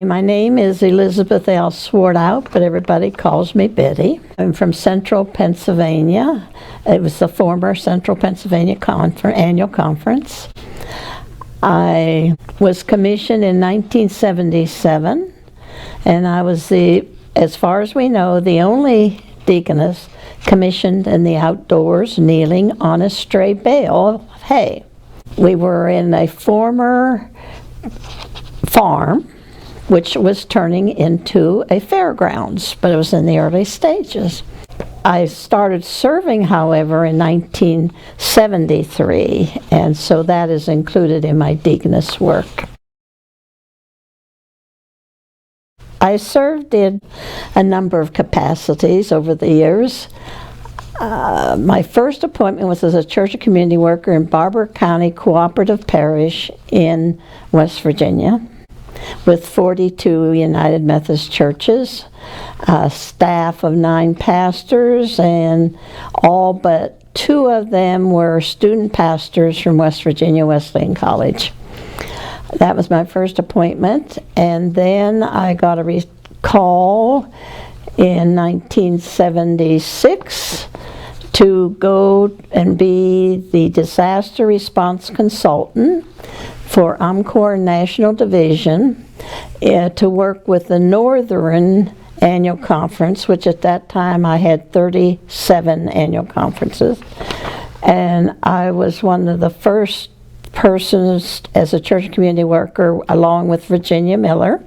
My name is Elizabeth L. Swarthout, but everybody calls me Betty. I'm from Central Pennsylvania. It was the former Central Pennsylvania Annual Conference. I was commissioned in 1977, and I was as far as we know, the only deaconess commissioned in the outdoors kneeling on a stray bale of hay. We were in a former farm which was turning into a fairgrounds, but it was in the early stages. I started serving, however, in 1973, and so that is included in my deaconess work. I served in a number of capacities over the years. My first appointment was as a church and community worker in Barber County Cooperative Parish in West Virginia, with 42 United Methodist churches, a staff of 9 pastors, and all but 2 of them were student pastors from West Virginia Wesleyan College. That was my first appointment, and then I got a call in 1976 to go and be the disaster response consultant for UMCOR National Division to work with the Northern Annual Conference, which at that time I had 37 annual conferences. And I was one of the first persons as a church and community worker, along with Virginia Miller.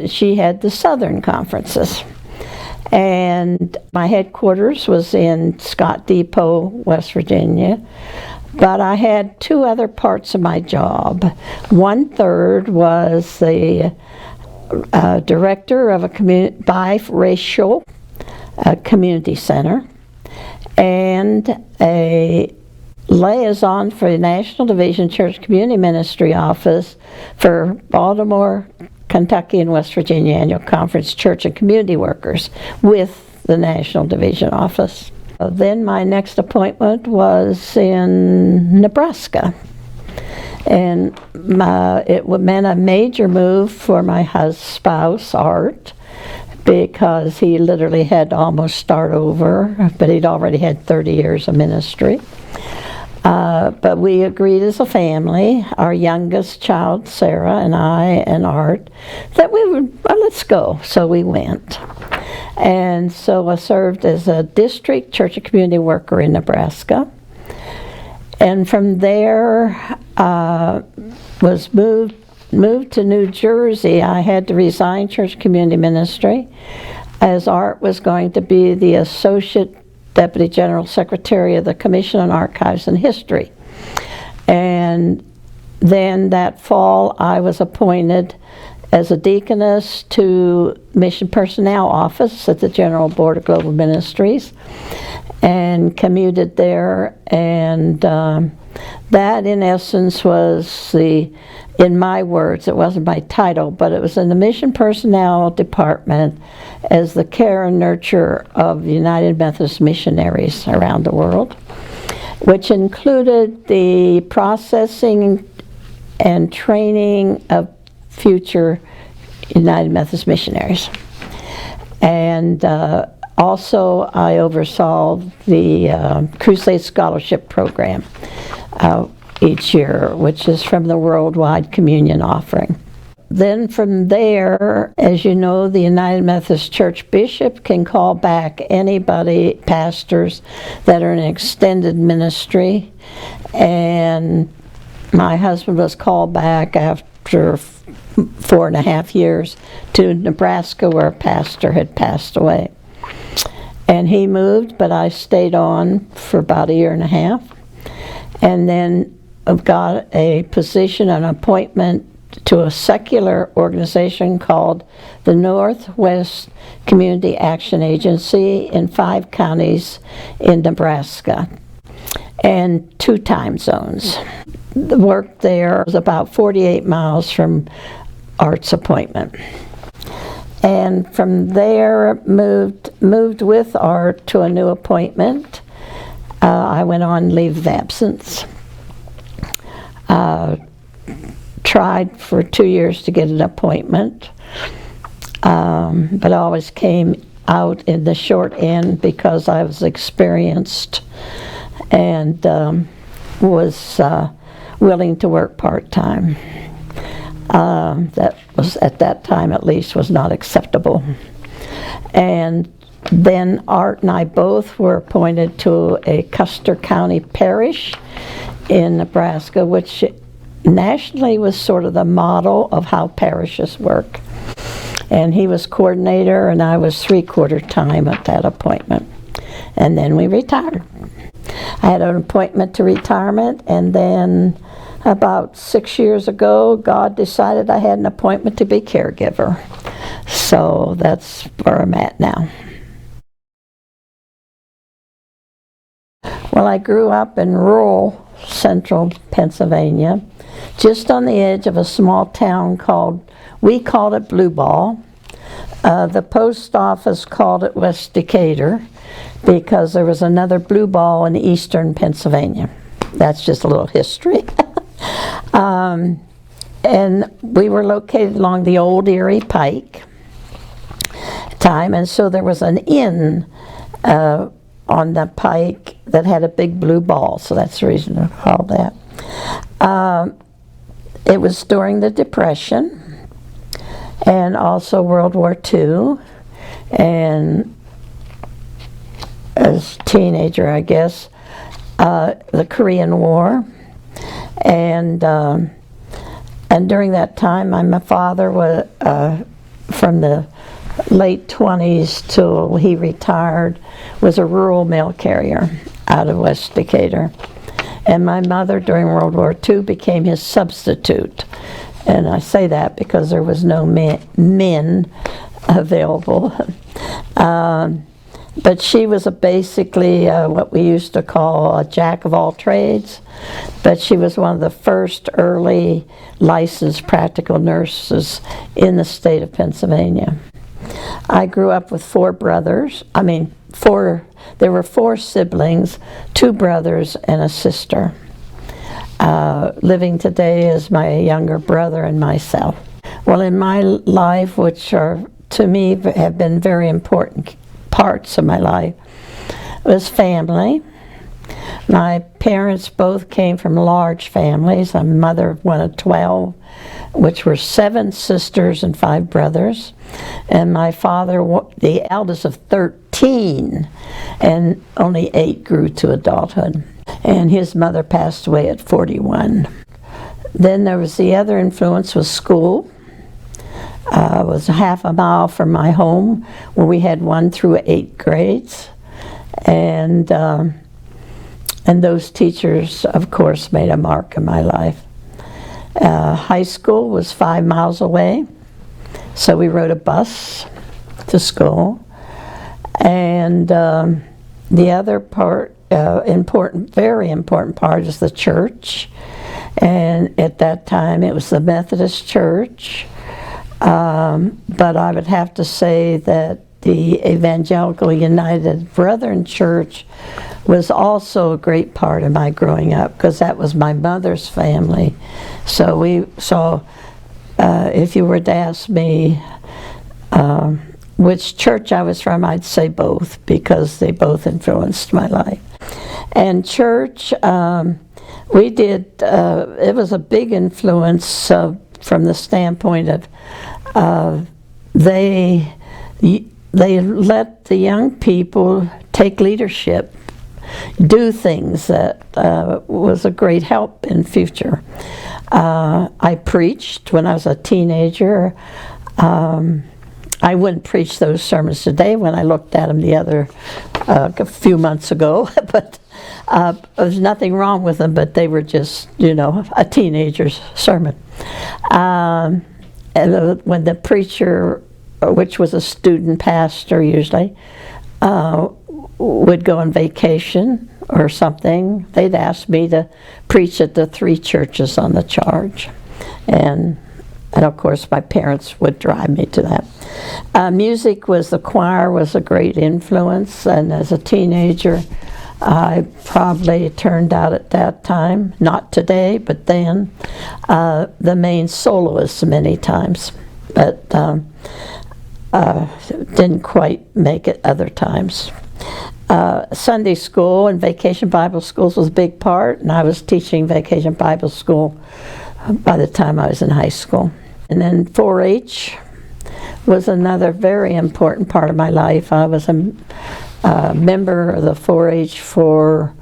She had the Southern conferences. And my headquarters was in Scott Depot, West Virginia. But I had 2 other parts of my job. 1/3 was the director of a biracial community center, and a liaison for the National Division Church Community Ministry Office for Baltimore, Kentucky, and West Virginia Annual Conference Church and Community Workers with the National Division Office. Then my next appointment was in Nebraska, and it meant a major move for my spouse, Art, because he literally had to almost start over, but he'd already had 30 years of ministry. But we agreed as a family, our youngest child, Sarah, and I, and Art, that we would, well, let's go. So we went. And so I served as a district church and community worker in Nebraska. And from there, was moved to New Jersey. I had to resign church and community ministry, as Art was going to be the associate Deputy General Secretary of the Commission on Archives and History. And then that fall, I was appointed as a deaconess to Mission Personnel Office at the General Board of Global Ministries, and commuted there. And that, in essence, was in my words, it wasn't my title, but it was in the Mission Personnel Department as the care and nurture of United Methodist missionaries around the world, which included the processing and training of future United Methodist missionaries. And also I oversaw the Crusade Scholarship Program each year, which is from the Worldwide Communion Offering. Then from there, as you know, the United Methodist Church bishop can call back anybody, pastors, that are in extended ministry. And my husband was called back after 4.5 years to Nebraska, where a pastor had passed away. And he moved, but I stayed on for about 1.5 years. And then I've got a position, an appointment to a secular organization called the Northwest Community Action Agency in 5 counties in Nebraska and 2 time zones. The work there was about 48 miles from Art's appointment. And from there, moved with Art to a new appointment. I went on leave of absence. tried for 2 years to get an appointment, but I always came out in the short end because I was experienced and was willing to work part-time. That was, at that time at least, was not acceptable. And then Art and I both were appointed to a Custer County parish in Nebraska, which nationally was sort of the model of how parishes work. And he was coordinator and I was 3/4 time at that appointment. And then we retired. I had an appointment to retirement, and then about 6 years ago, God decided I had an appointment to be caregiver. So that's where I'm at now. Well, I grew up in rural central Pennsylvania, just on the edge of a small town we called it Blue Ball. The post office called it West Decatur because there was another Blue Ball in eastern Pennsylvania. That's just a little history. And we were located along the old Erie Pike and so there was an inn on the pike that had a big blue ball, so that's the reason I called that. It was during the Depression and also World War II, and as a teenager, I guess, the Korean War, and during that time, my father was from the late 20s till he retired, was a rural mail carrier out of West Decatur. And my mother, during World War II, became his substitute. And I say that because there was no men available. But she was basically what we used to call a jack of all trades. But she was one of the first early licensed practical nurses in the state of Pennsylvania. I grew up with 4 brothers. There were 4 siblings, 2 brothers and a sister. Living today is my younger brother and myself. Well, in my life, which are, to me, have been very important parts of my life, was family. My parents both came from large families. I'm mother of one of 12, which were 7 sisters and 5 brothers. And my father, the eldest of 13, and only 8 grew to adulthood. And his mother passed away at 41. Then there was the other influence was school. It was half a mile from my home, where we had 1 through 8 grades. And those teachers, of course, made a mark in my life. High school was 5 miles away, so we rode a bus to school. And the other part, very important part, is the church. And at that time, it was the Methodist Church. But I would have to say that the Evangelical United Brethren Church was also a great part of my growing up, because that was my mother's family. So if you were to ask me which church I was from, I'd say both, because they both influenced my life. And church, we did, it was a big influence from the standpoint of they let the young people take leadership, do things that was a great help in future. I preached when I was a teenager. I wouldn't preach those sermons today when I looked at them a few months ago, but there's nothing wrong with them, but they were just, a teenager's sermon. And when the preacher, which was a student pastor usually, would go on vacation or something, they'd ask me to preach at the 3 churches on the charge. And of course my parents would drive me to that. Music the choir was a great influence, and as a teenager I probably turned out at that time, not today, but then, the main soloist many times, but didn't quite make it other times. Sunday school and vacation Bible schools was a big part, and I was teaching vacation Bible school by the time I was in high school. And then 4-H was another very important part of my life. I was a member of the 4-H for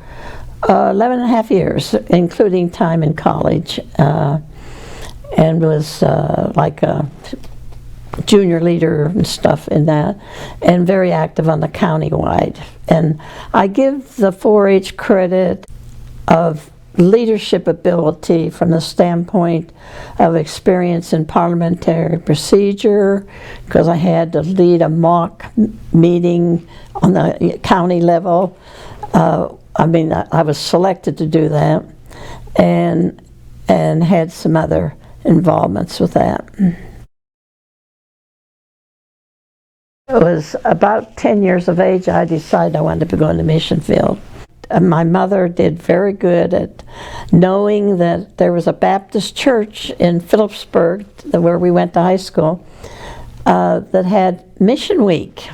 11 and a half years, including time in college, and was like a junior leader and stuff in that, and very active on the county-wide. And I give the 4-H credit of leadership ability from the standpoint of experience in parliamentary procedure, because I had to lead a mock meeting on the county level. I was selected to do that, and had some other involvements with that. It was about 10 years of age I decided I wanted to go in the mission field. My mother did very good at knowing that there was a Baptist church in Phillipsburg, where we went to high school, that had Mission Week.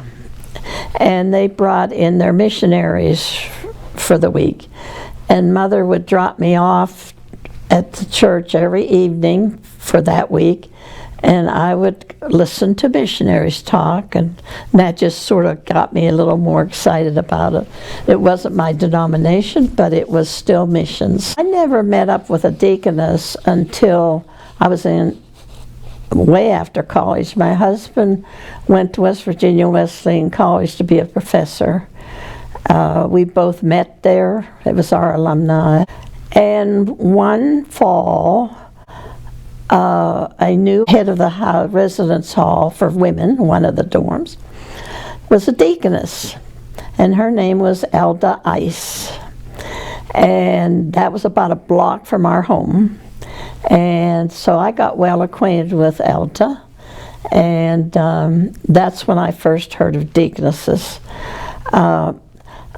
And they brought in their missionaries for the week. And Mother would drop me off at the church every evening for that week, and I would listen to missionaries talk, and that just sort of got me a little more excited about it. It wasn't my denomination, but it was still missions. I never met up with a deaconess until I was in way after college. My husband went to West Virginia Wesleyan College to be a professor. We both met there. It was our alumni. And one fall, a new head of the residence hall for women, one of the dorms, was a deaconess, and her name was Elda Ice. And that was about a block from our home. And so I got well acquainted with Elda, and that's when I first heard of deaconesses.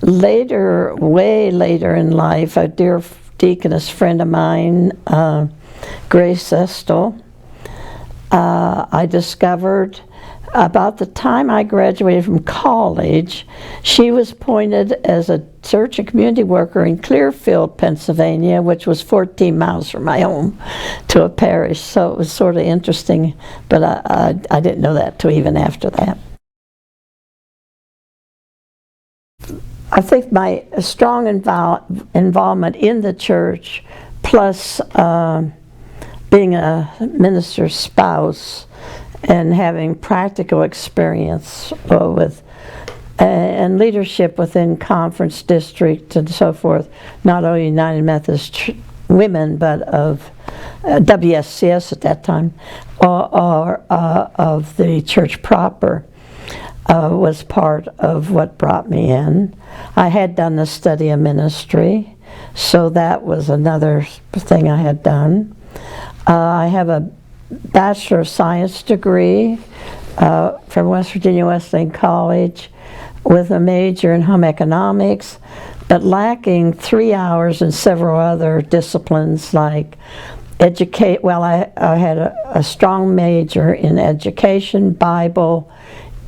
Later, way later in life, a dear deaconess friend of mine, Grace Estel, I discovered about the time I graduated from college, she was appointed as a church and community worker in Clearfield, Pennsylvania, which was 14 miles from my home, to a parish. So it was sort of interesting, but I didn't know that till even after that. I think my strong involvement in the church, plus being a minister's spouse and having practical experience with and leadership within conference district and so forth, not only United Methodist Women, but of WSCS at that time, or of the church proper, was part of what brought me in. I had done the study of ministry, so that was another thing I had done. I have a Bachelor of Science degree from West Virginia Wesleyan College with a major in home economics, but lacking 3 hours in several other disciplines like educate. Well, I had a strong major in education, Bible,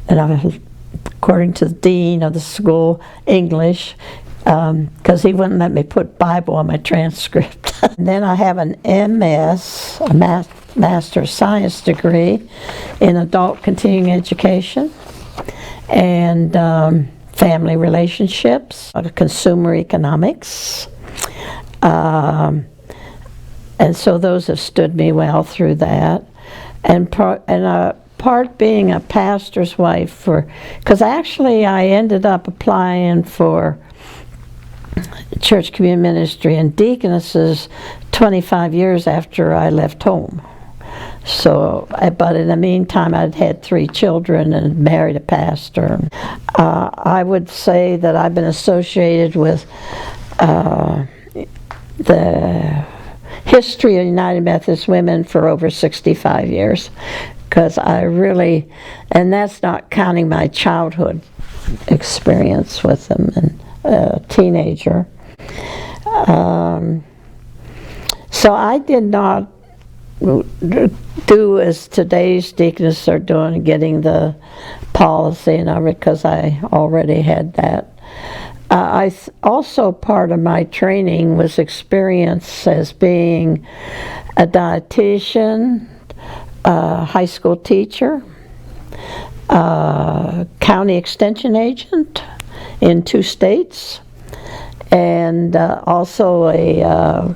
and according to the dean of the school, English, because he wouldn't let me put Bible on my transcript. And then I have an MS, a Master of Science degree in adult continuing education and family relationships, consumer economics. And so those have stood me well through that. And part being a pastor's wife, because actually I ended up applying for church community ministry and deaconesses 25 years after I left home. So, but in the meantime, I'd had 3 children and married a pastor. I would say that I've been associated with the history of United Methodist Women for over 65 years, because I really, and that's not counting my childhood experience with them, and a teenager. So I did not do as today's deaconess are doing, getting the policy and everything, because I already had that. Also, part of my training was experience as being a dietitian, a high school teacher, a county extension agent in 2 states, and also a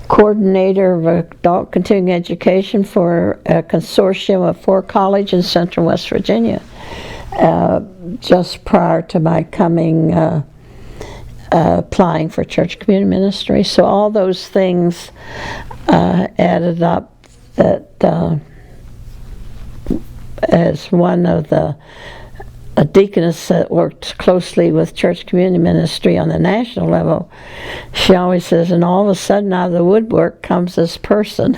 coordinator of adult continuing education for a consortium of 4 colleges in Central West Virginia, just prior to my applying for church community ministry. So all those things added up that as one of a deaconess that worked closely with church community ministry on the national level, she always says, and all of a sudden out of the woodwork comes this person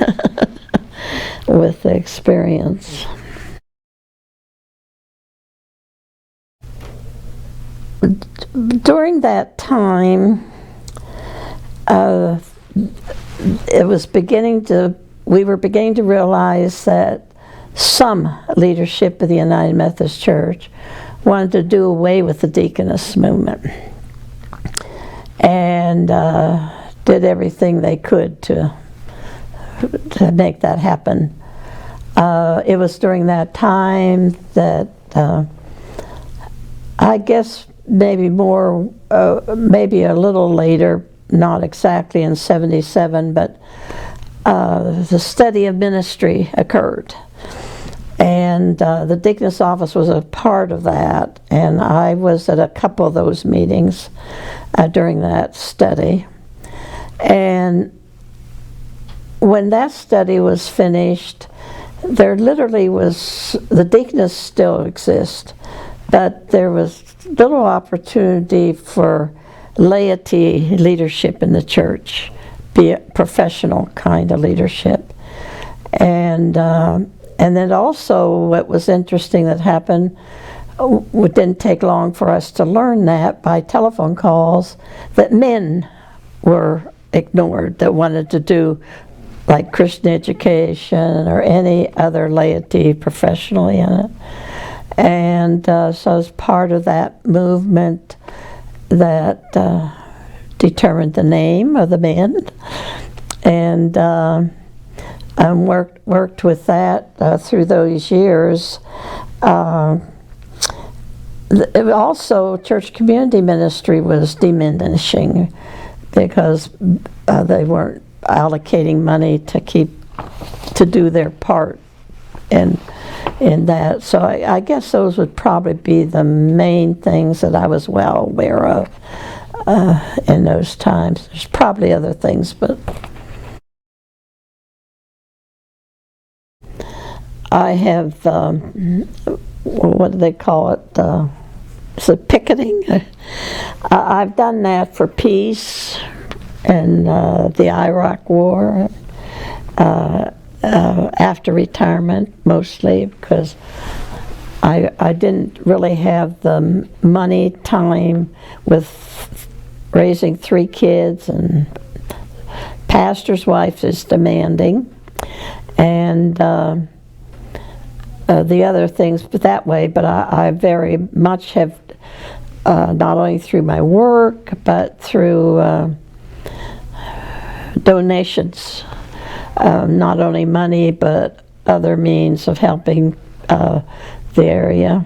with the experience. During that time, we were beginning to realize that some leadership of the United Methodist Church wanted to do away with the Deaconess movement, and did everything they could to make that happen. It was during that time that I guess maybe a little later, not exactly in 77, but the study of ministry occurred. And the Deaconess office was a part of that, and I was at a couple of those meetings during that study. And when that study was finished, there literally was, the Deaconess still exists, but there was little opportunity for laity leadership in the church, be it professional kind of leadership. And then also what was interesting that happened, it didn't take long for us to learn that by telephone calls, that men were ignored that wanted to do like Christian education or any other laity professionally in it. And so as part of that movement that determined the name of the men, and worked with that through those years. Also, church community ministry was diminishing because they weren't allocating money to do their part in that. So I guess those would probably be the main things that I was well aware of in those times. There's probably other things, but I have, what do they call it? So picketing. I've done that for peace and the Iraq War, after retirement mostly, because I didn't really have the money, time with raising 3 kids, and pastor's wife is demanding, and the other things that way, but I very much have, not only through my work, but through donations, not only money, but other means of helping the area.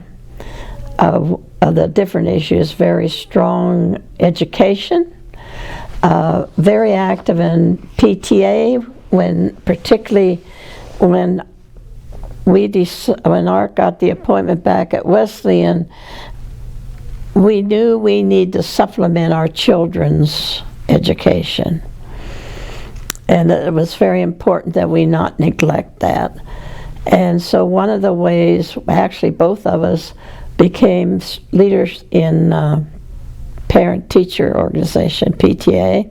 Of the different issues, very strong education, very active in PTA, particularly when Art got the appointment back at Wesleyan, we knew we need to supplement our children's education. And it was very important that we not neglect that. And so one of the ways, actually both of us, became leaders in parent-teacher organization, PTA,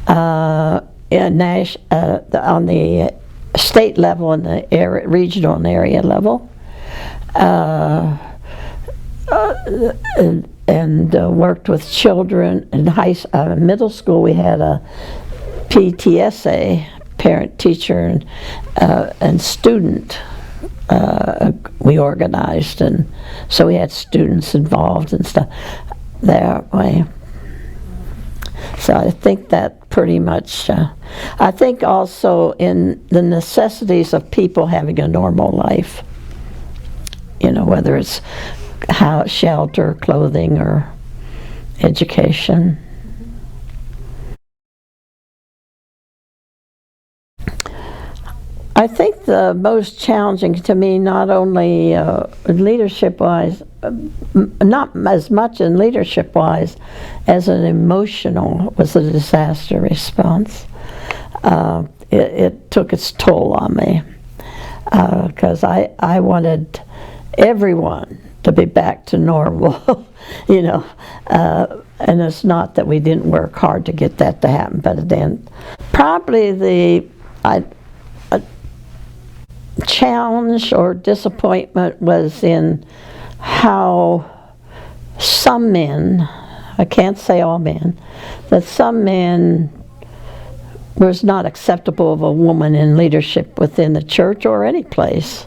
on the state level and the regional and area level. worked with children in middle school. We had a PTSA, parent, teacher, and student. We organized, and so we had students involved and stuff that way. So I think that pretty much, I think also in the necessities of people having a normal life, whether it's house, shelter, clothing, or education. I think the most challenging to me, not only leadership-wise, not as much in leadership-wise as an emotional, was the disaster response. It took its toll on me because I wanted everyone to be back to normal, and it's not that we didn't work hard to get that to happen, but it didn't. Probably the challenge or disappointment was in how some men, I can't say all men, but some men was not acceptable of a woman in leadership within the church or any place.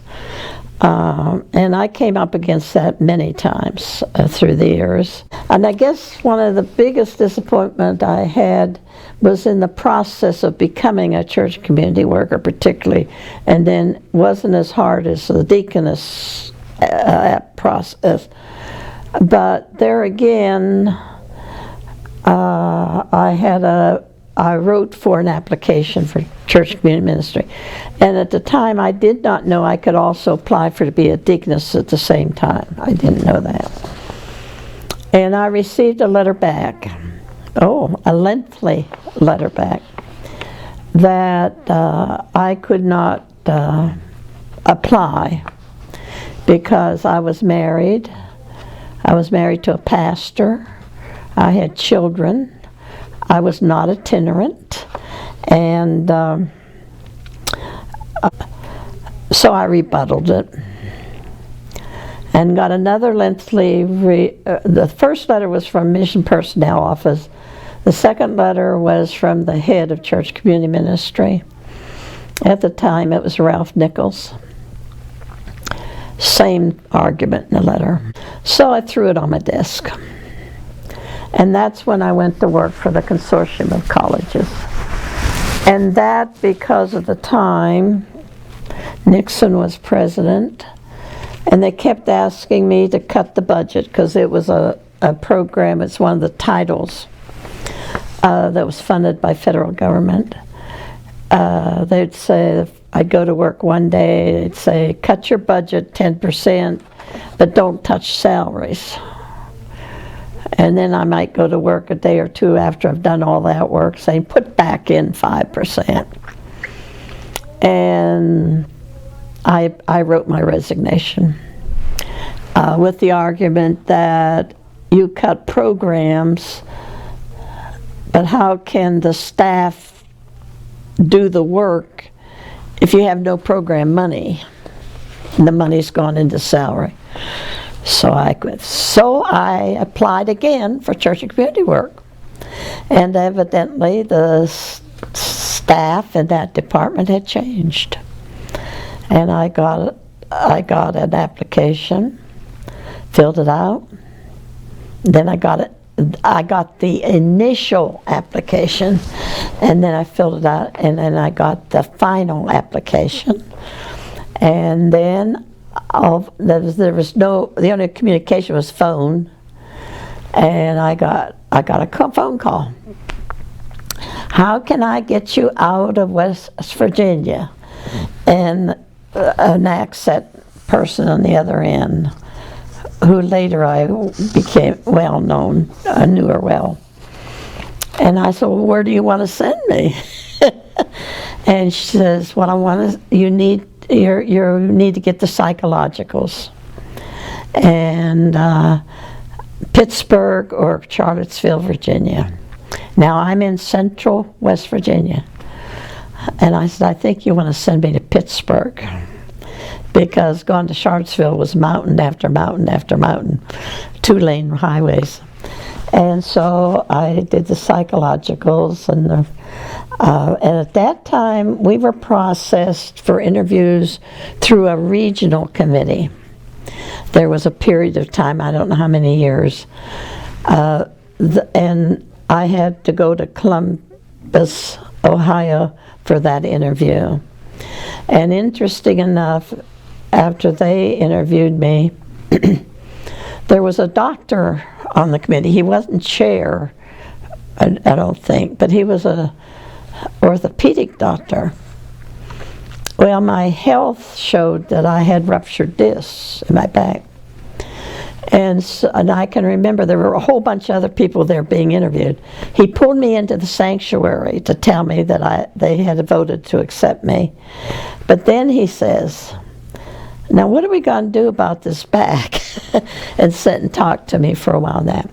And I came up against that many times through the years. And I guess one of the biggest disappointment I had was in the process of becoming a church community worker particularly, and then wasn't as hard as the Deaconess process. But there again, I wrote for an application for church community ministry, and at the time I did not know I could also apply to be a deaconess at the same time. I didn't know that. And I received a letter back, a lengthy letter back, that I could not apply because I was married. I was married to a pastor. I had children. I was not itinerant, and so I rebutted it and got another lengthy, the first letter was from Mission Personnel Office. The second letter was from the head of Church Community Ministry. At the time it was Ralph Nichols. Same argument in the letter. So I threw it on my desk. And that's when I went to work for the Consortium of Colleges. And that because of the time, Nixon was president, and they kept asking me to cut the budget because it was a program, it's one of the titles that was funded by federal government. They'd say, I'd go to work one day, they'd say, cut your budget 10%, but don't touch salaries. And then I might go to work a day or two after I've done all that work saying, put back in 5%. And I wrote my resignation with the argument that you cut programs, but how can the staff do the work if you have no program money and the money's gone into salary? So I quit. So I applied again for church and community work, and evidently the staff in that department had changed, and I got an application, filled it out, then I got the initial application, and then I filled it out, and then I got the final application, and then there was no, the only communication was phone, and I got a phone call. How can I get you out of West Virginia? And an accent person on the other end, who later I became well known, I knew her well. And I said, well, where do you want to send me? And she says, well, you need to get the psychologicals. And Pittsburgh or Charlottesville, Virginia. Now I'm in central West Virginia. And I said, I think you want to send me to Pittsburgh, because going to Charlottesville was mountain after mountain after mountain, 2-lane highways. And so I did the psychologicals, and at that time we were processed for interviews through a regional committee. There was a period of time, I don't know how many years, and I had to go to Columbus, Ohio for that interview. And interesting enough, after they interviewed me, there was a doctor on the committee. He wasn't chair, I don't think, but he was a orthopedic doctor. Well, my health showed that I had ruptured discs in my back. And I can remember there were a whole bunch of other people there being interviewed. He pulled me into the sanctuary to tell me that they had voted to accept me. But then he says, now what are we going to do about this back? And sit and talk to me for a while now.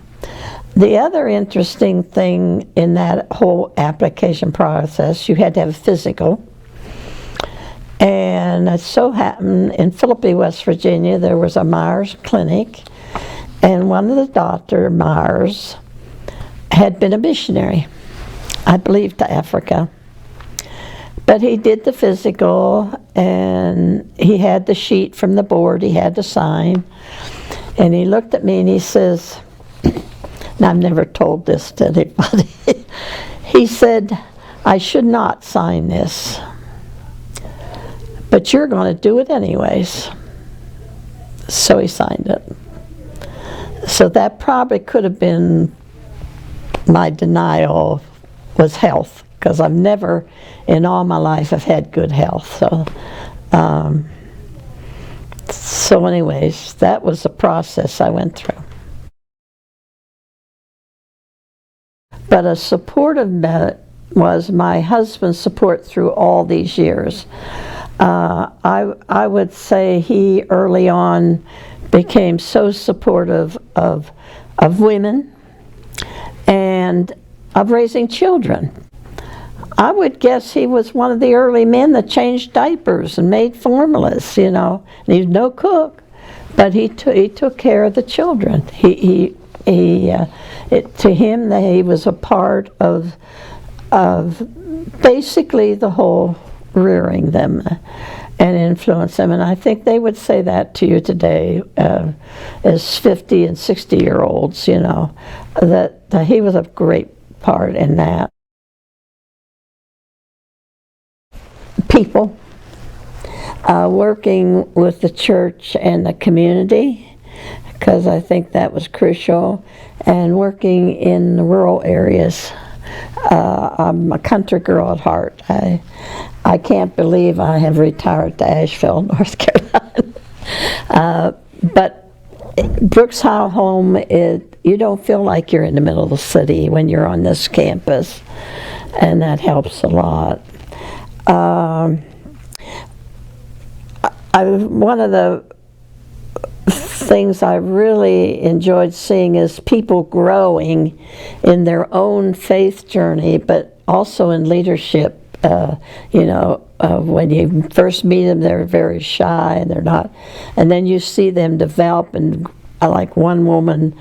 The other interesting thing in that whole application process, you had to have a physical. And it so happened in Philippi, West Virginia, there was a Myers clinic, and one of the Dr. Myers had been a missionary, I believe to Africa. But he did the physical, and he had the sheet from the board he had to sign. And he looked at me and he says, and I've never told this to anybody, he said, I should not sign this, but you're going to do it anyways. So he signed it. So that probably could have been my denial was health, because I've never in all my life have had good health. So anyways, that was the process I went through. But a supportive was my husband's support through all these years. I would say he early on became so supportive of women and of raising children. I would guess he was one of the early men that changed diapers and made formulas, you know. And he was no cook, but he took care of the children. To him, he was a part of basically the whole rearing them and influence them. And I think they would say that to you today as 50 and 60-year-olds, you know, that he was a great part in that. People, working with the church and the community, because I think that was crucial, and working in the rural areas. I'm a country girl at heart. I can't believe I have retired to Asheville, North Carolina. But Brooks High Home, you don't feel like you're in the middle of the city when you're on this campus, and that helps a lot. One of the things I really enjoyed seeing is people growing in their own faith journey, but also in leadership. When you first meet them, they're very shy and they're not, and then you see them develop. And like one woman,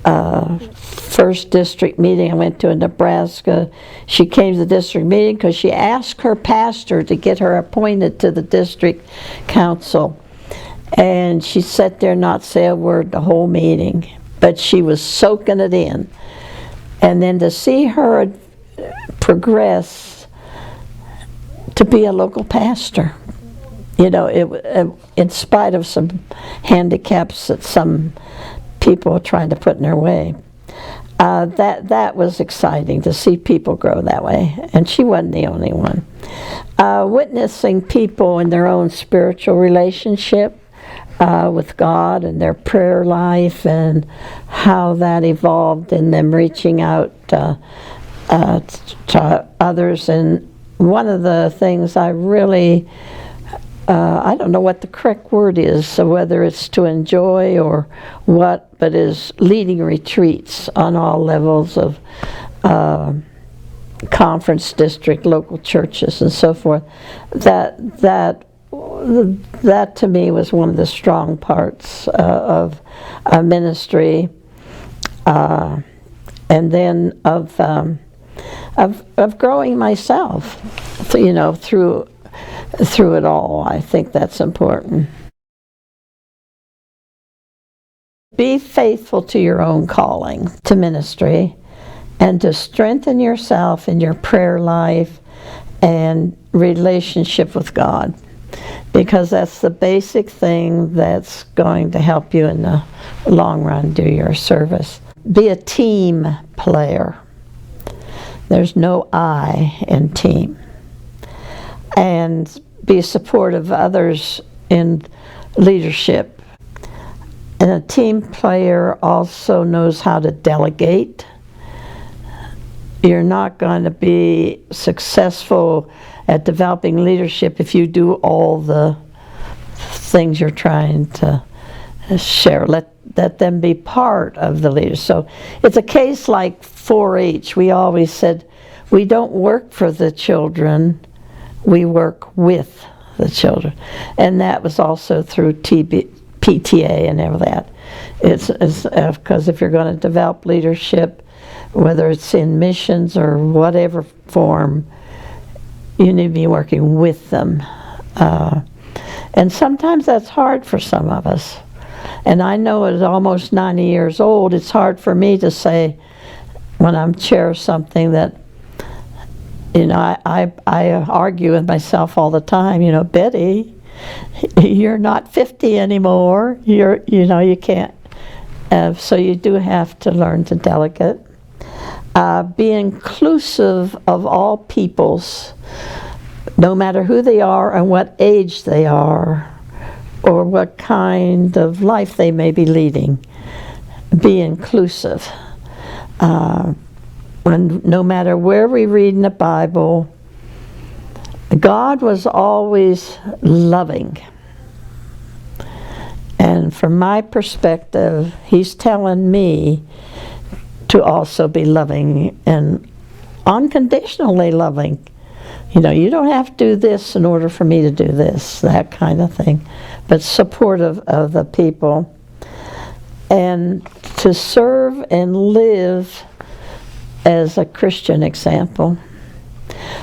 first district meeting I went to in Nebraska, she came to the district meeting because she asked her pastor to get her appointed to the district council. And she sat there not say a word the whole meeting, but she was soaking it in. And then to see her progress to be a local pastor, you know, in spite of some handicaps that some people are trying to put in their way. That was exciting to see people grow that way, and she wasn't the only one. Witnessing people in their own spiritual relationship with God and their prayer life, and how that evolved in them reaching out to others. And one of the things I really, I don't know what the correct word is, so whether it's to enjoy or what, but is leading retreats on all levels of conference district, local churches, and so forth. That that to me was one of the strong parts of ministry, and then of growing myself, you know, through it all. I think that's important. Be faithful to your own calling to ministry, and to strengthen yourself in your prayer life and relationship with God, because that's the basic thing that's going to help you in the long run do your service. Be a team player. There's no I in team. And be supportive of others in leadership. And a team player also knows how to delegate. You're not going to be successful at developing leadership if you do all the things you're trying to share. Let them be part of the leaders. So it's a case like 4-H. We always said, we don't work for the children, we work with the children. And that was also through PTA and all that. It's because if you're going to develop leadership, whether it's in missions or whatever form, you need to be working with them. And sometimes that's hard for some of us. And I know at almost 90 years old, it's hard for me to say when I'm chair of something that, you know, I argue with myself all the time, you know, Betty, you're not 50 anymore. You know, you can't. So you do have to learn to delegate. Be inclusive of all peoples, no matter who they are and what age they are, or what kind of life they may be leading. Be inclusive. And no matter where we read in the Bible, God was always loving. And from my perspective, He's telling me to also be loving and unconditionally loving. You know, you don't have to do this in order for me to do this, that kind of thing. But supportive of the people. And to serve and live as a Christian example.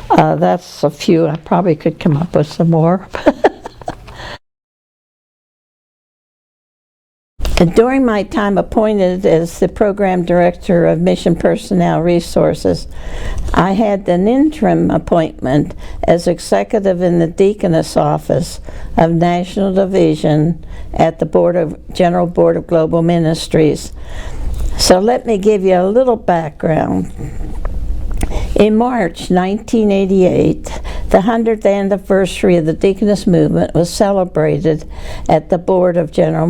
That's a few. I probably could come up with some more. And during my time appointed as the Program Director of Mission Personnel Resources, I had an interim appointment as executive in the Deaconess Office of National Division at the General Board of Global Ministries. So let me give you a little background. In March 1988, the 100th anniversary of the Deaconess movement was celebrated at the Board of General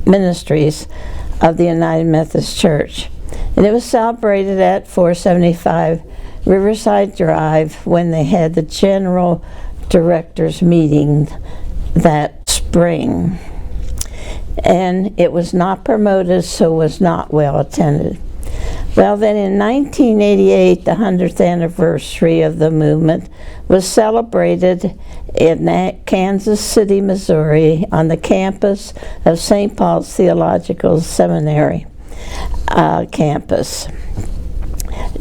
Ministries of the United Methodist Church. And it was celebrated at 475 Riverside Drive when they had the General Directors meeting that spring. And it was not promoted, so was not well attended. Well, then in 1988, the 100th anniversary of the movement was celebrated in Kansas City, Missouri, on the campus of St. Paul's Theological Seminary campus.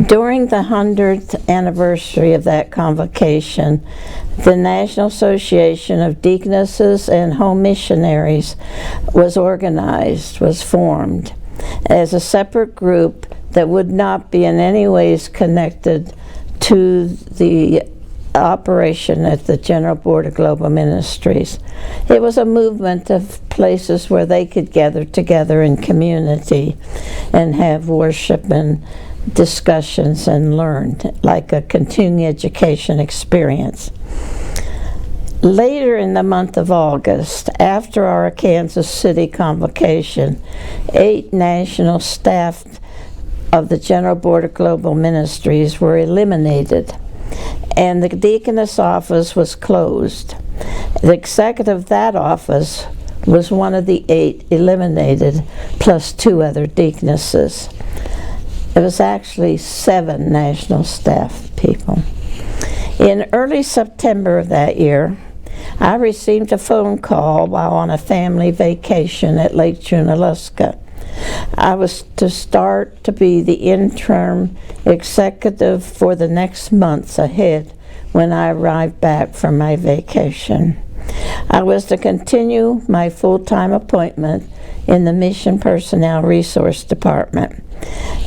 During the 100th anniversary of that convocation, the National Association of Deaconesses and Home Missionaries was formed as a separate group that would not be in any ways connected to the operation at the General Board of Global Ministries. It was a movement of places where they could gather together in community and have worship and discussions and learn, like a continuing education experience. Later in the month of August, after our Kansas City convocation, 8 national staff of the General Board of Global Ministries were eliminated, and the Deaconess office was closed. The executive of that office was one of the 8 eliminated, plus 2 other deaconesses. It was actually 7 national staff people. In early September of that year, I received a phone call while on a family vacation at Lake Junaluska. I was to start to be the interim executive for the next months ahead when I arrived back from my vacation. I was to continue my full-time appointment in the Mission Personnel Resource Department.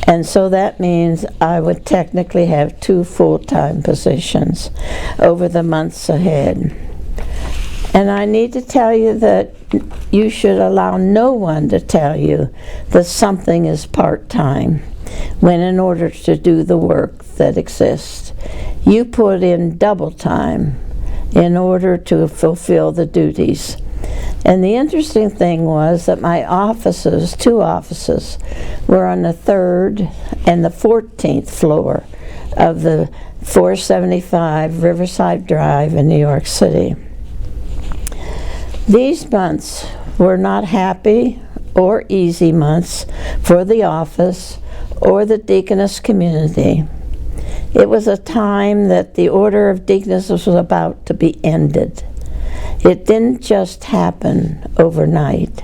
And so that means I would technically have 2 full-time positions over the months ahead. And I need to tell you that you should allow no one to tell you that something is part-time, when in order to do the work that exists, you put in double time in order to fulfill the duties. And the interesting thing was that my offices, 2 offices, were on the 3rd and the 14th floor of the 475 Riverside Drive in New York City. These months were not happy or easy months for the office or the Deaconess community. It was a time that the Order of Deaconesses was about to be ended. It didn't just happen overnight.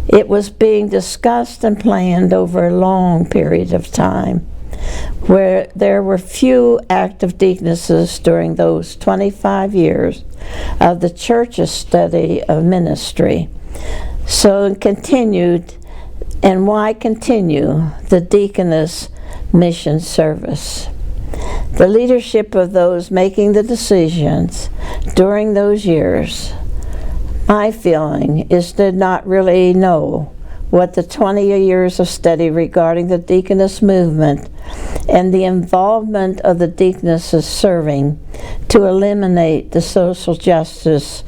It was being discussed and planned over a long period of time, where there were few active deaconesses during those 25 years of the church's study of ministry. So it continued, and why continue the Deaconess mission service? The leadership of those making the decisions during those years, my feeling is, did not really know what the 20 years of study regarding the Deaconess movement and the involvement of the Deaconesses serving to eliminate the social justice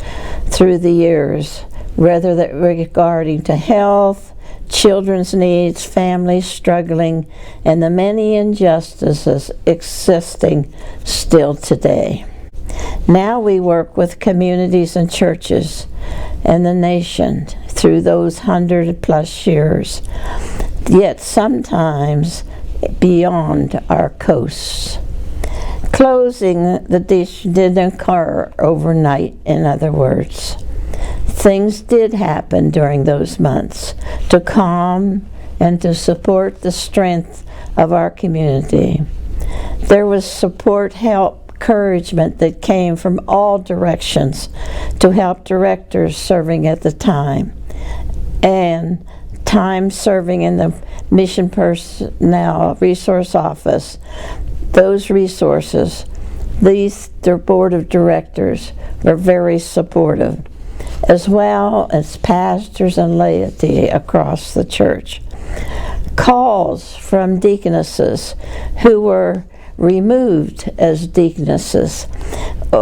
through the years, whether that regarding to health, children's needs, families struggling, and the many injustices existing still today. Now we work with communities and churches and the nation through those 100+ years, yet sometimes beyond our coasts. Closing the ditch didn't occur overnight, in other words. Things did happen during those months to calm and to support the strength of our community. There was support, help, encouragement that came from all directions to help directors serving at the time, and time serving in the Mission Personnel Resource Office. Those resources, their board of directors were very supportive, as well as pastors and laity across the church. Calls from deaconesses who were removed as deaconesses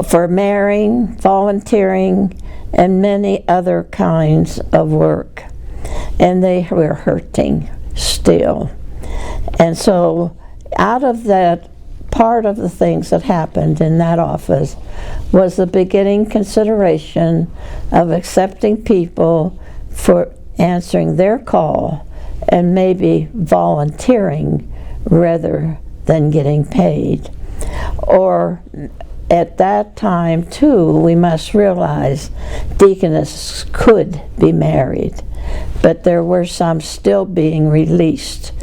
for marrying, volunteering, and many other kinds of work. And they were hurting still. And so out of that, part of the things that happened in that office was the beginning consideration of accepting people for answering their call and maybe volunteering rather than getting paid. Or at that time too, we must realize deaconesses could be married, but there were some still being released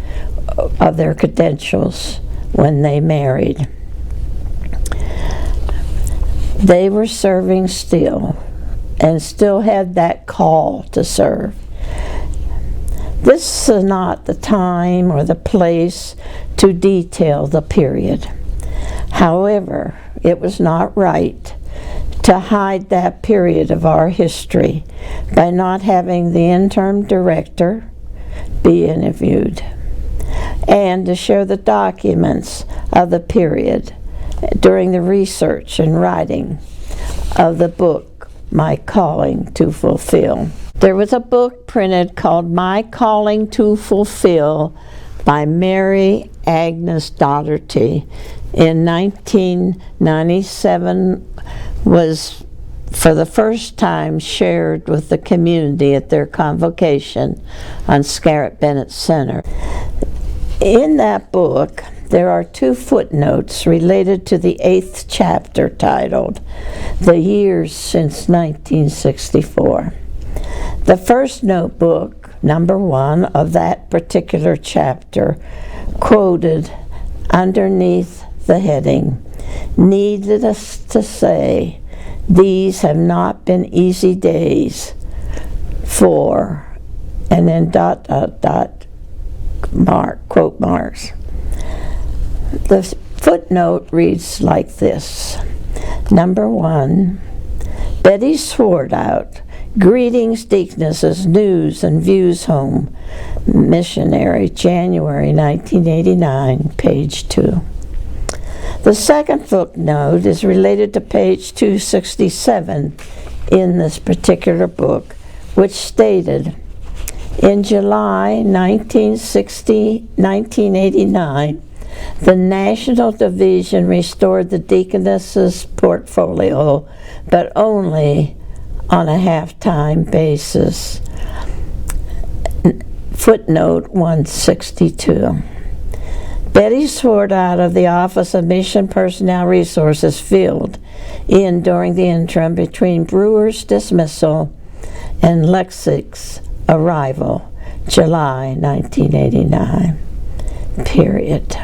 of their credentials when they married. They were serving still and still had that call to serve. This is not the time or the place to detail the period. However, it was not right to hide that period of our history by not having the interim director be interviewed, and to share the documents of the period during the research and writing of the book, My Calling to Fulfill. There was a book printed called My Calling to Fulfill by Mary Agnes Dougherty in 1997, was for the first time shared with the community at their convocation on Scarlett Bennett Center. In that book, there are 2 footnotes related to the 8th chapter titled, "The Years Since 1964." The first notebook, number 1 of that particular chapter, quoted underneath the heading, "Needless to say, these have not been easy days for," and then ... quote marks. The footnote reads like this. Number 1, Betty Swarthout, "Greetings, Deaconesses, News and Views Home Missionary, January 1989, page 2. The second footnote is related to page 267 in this particular book, which stated, "In July 1989, the National Division restored the Deaconess's portfolio, but only on a half-time basis." Footnote 162. Betty Swarthout of the Office of Mission Personnel Resources filled in during the interim between Brewer's dismissal and Lexig's arrival, July 1989. Period.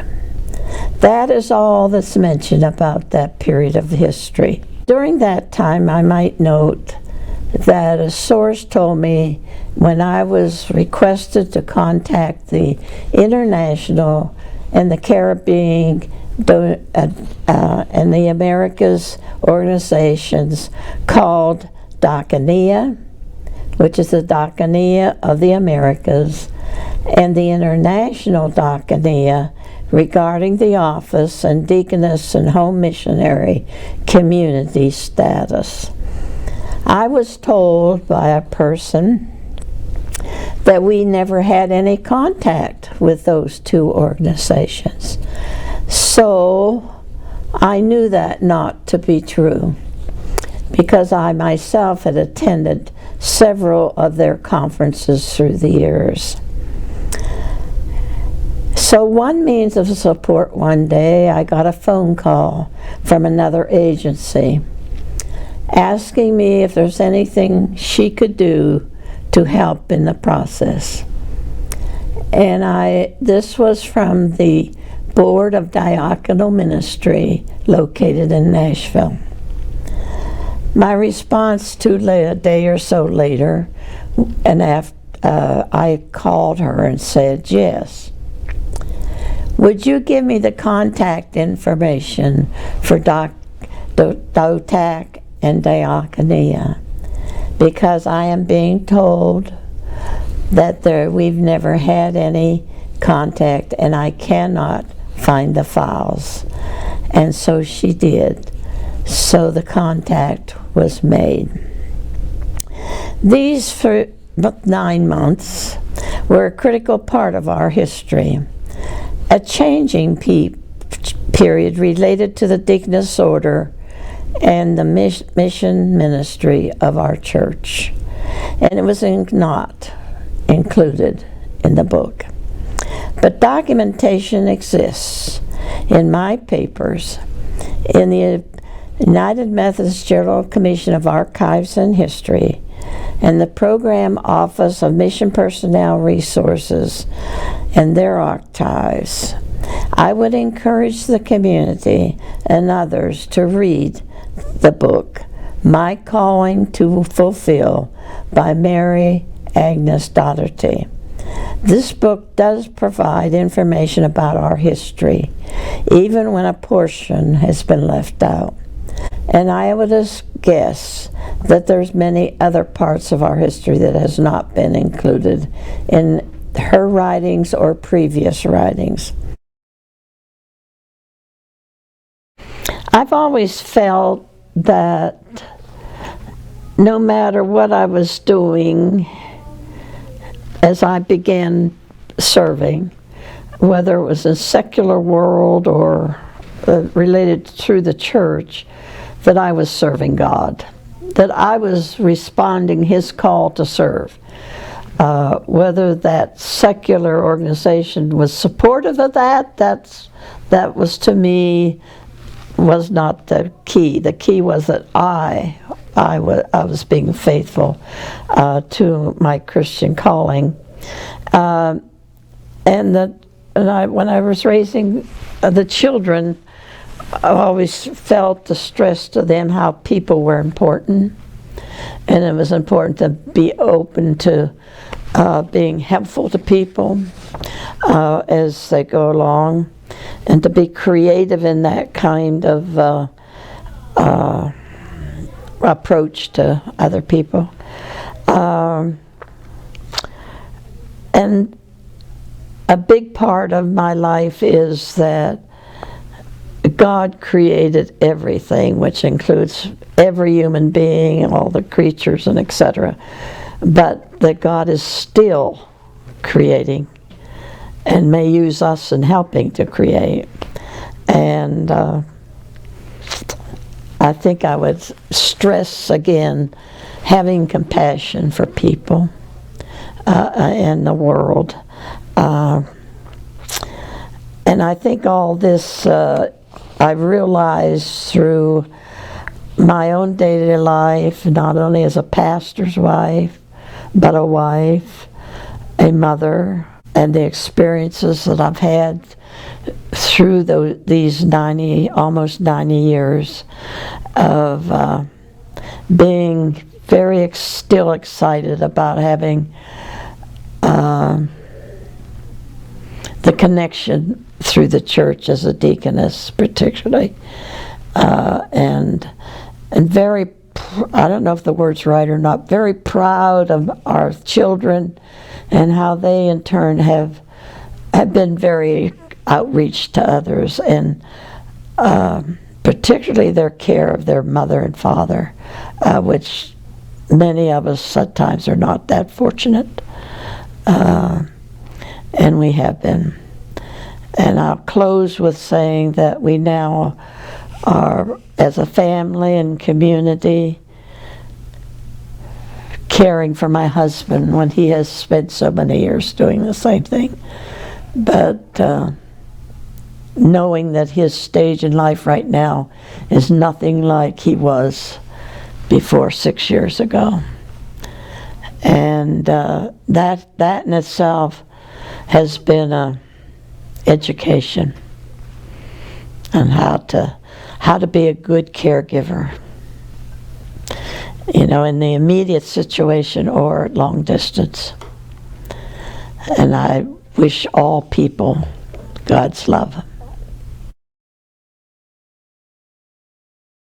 That is all that's mentioned about that period of history. During that time, I might note that a source told me when I was requested to contact the international and the Caribbean and the Americas organizations called Deaconess, which is the Deaconess of the Americas, and the International Deaconess regarding the office and Deaconess and home missionary community status. I was told by a person that we never had any contact with those 2 organizations. So I knew that not to be true, because I myself had attended several of their conferences through the years. So one means of support, one day I got a phone call from another agency asking me if there's anything she could do to help in the process. And this was from the Board of Diaconal Ministry located in Nashville. My response to a day or so later, and I called her and said, "Yes. Would you give me the contact information for DOTAC and Diaconia? Because I am being told that we've never had any contact and I cannot find the files." And so she did. So the contact was made. These for 9 months were a critical part of our history. A changing period related to the Deaconess Order and the mission ministry of our church. And it was not included in the book. But documentation exists in my papers, in the United Methodist Journal Commission of Archives and History, and the Program Office of Mission Personnel Resources and their archives. I would encourage the community and others to read the book, My Calling to Fulfill by Mary Agnes Doherty. This book does provide information about our history, even when a portion has been left out. And I would guess that there's many other parts of our history that has not been included in her writings or previous writings. I've always felt that no matter what I was doing as I began serving, whether it was a secular world or related through the church, that I was serving God, that I was responding His call to serve. Whether that secular organization was supportive of that, that was, to me, was not the key. The key was that I was being faithful to my Christian calling, and when I was raising the children, I always felt the stress to them how people were important, and it was important to be open to being helpful to people as they go along, and to be creative in that kind of approach to other people. And a big part of my life is that God created everything, which includes every human being, all the creatures, and etc. But that God is still creating and may use us in helping to create. And I think I would stress again having compassion for people in the world. And I think all this I've realized through my own daily life, not only as a pastor's wife, but a wife, a mother, and the experiences that I've had through these almost 90 years of being still excited about having the connection through the church as a deaconess, particularly, and very, I don't know if the word's right or not, very proud of our children and how they in turn have been very outreach to others, and particularly their care of their mother and father, which many of us at times are not that fortunate, and we have been. And I'll close with saying that we now are, as a family and community, caring for my husband when he has spent so many years doing the same thing. But knowing that his stage in life right now is nothing like he was before 6 years ago. And that in itself has been a education on how to be a good caregiver, in the immediate situation or at long distance. And I wish all people God's love.